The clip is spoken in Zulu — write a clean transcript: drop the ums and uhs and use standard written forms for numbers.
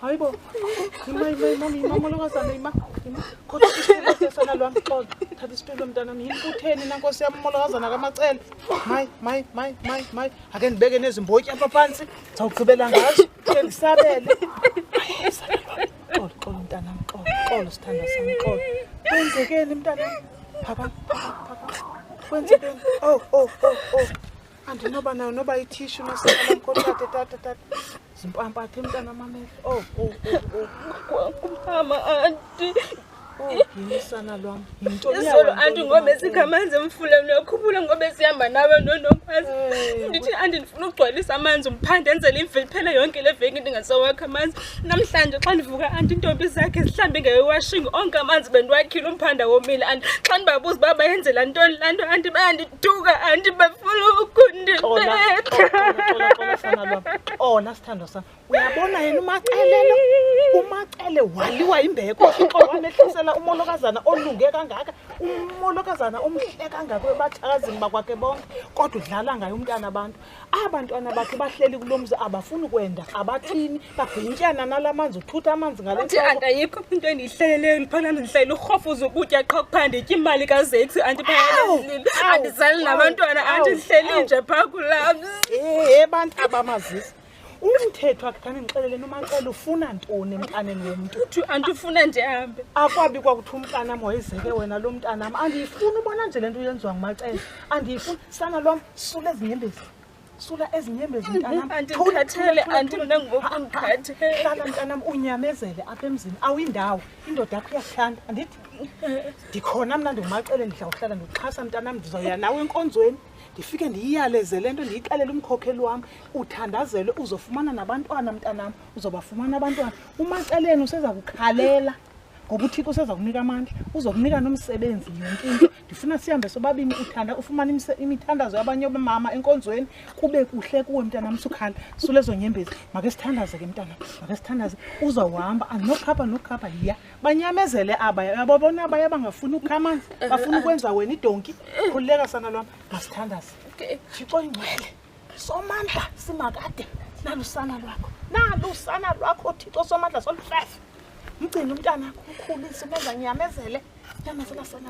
Hayibo. Mama lokazana ima. Kodwa isipilo sana lwami xolo. Thatha isipilo mntanami yini kutheni na Nkosi yami molokazana kaMacele. Mayi. Ake ndibeke nezimbotyi apha phansi. Zawugqibela ngazo. Ke ngisabele. Xolo mntanami xolo sithanda sami xolo. Kwenzekeni mntanami? Phaka. Kwenzekeni? Oh. Andinoba nayo noba ithishu nasala mkhothathe tata. Zimpampathe mntana mamela. Oh. Mama auntie. Yini sana lwami. Yintoni Izolo auntie ngoba sikhamanzi emfuleni uyakhumbula ngoba sihamba nawe nonokwazi. Ndithi auntie ndifuna ukugcwalisa amanzi umphande enzele iveki phela yonke le veki ndingasawakha amanzi. Namhlanje xa ndivuka auntie intombi zakhe zihlambe ngewashing onke amanzi bendiwakhile umphanda womile auntie. Xa ndibabuza baba yenzela ntoni lanto auntie bayandiduka auntie bafuna ukundibetha. Xola sana lwami. Ola sithando sami. Uyabona yena uMacele waliwa imbeko uXolo wamehlisela umolokazana olunge kangaka umolokazana omhle kangaka webathakazini bakwakhe bonke kodwa udlala ngayo umntana abantwana bakhe bahleli kulomzi abafuni kwenda abathini bagwintyana nalamanzi uthutha amanzi ngalento ayikho into endihleleleyo liphana ndihlela uhofuza ukutya qha kuphanda itya imali kaZex anti phaya andizali nabantwana anti ndihleli nje phaa kulapha bantu abamazisi umthetho akuthani ngixelele noMacele ufuna ntoni emntaneni womntu uthi andifuna ndihambe akwabi kwakuthi umntana moyizeke wena lo mntana andiyifuni ubona nje lento uyenziwa nguMacele andiyifuni sana lwam sula ezinyembezi mntanam andikhathele andina ngoku ndikhathele hlala mntanam unyamezele apha emzini awuyindawo indoda yakho iyakuthanda andithi ndikhona mna ndinguMacele ndidla ndikuxhasa mntanam ndizoya nawe enkonzweni ndifike ndiyiyaleze lento ndiyixelele umkhokheli wami uthandazele uzofumana nabantwana mntanam uzobafumana abantwana uMaceleni useza kukhalela ngoba uThixo useza kunika amandla uzokunika nomsebenzi yonke into ndifuna sihambe sobabini ufumana imithandazo yabanye bamama enkonzweni kube kuhle kuwe mntanam usukhala sulezo nyembezi make sithandaze ke mntanam make sithandaze uzawuhamba anokhapha yiya banyamezele yabona abaya bangafuni ukhamanzi bafuna ukwenza wena idonki khuleka sana lwami masithandaze Thixo ingcwele somandla simakade nalusana lwakho Thixo somandla solufefe mgcina umntana wakho ukhulise benza nyamezele sana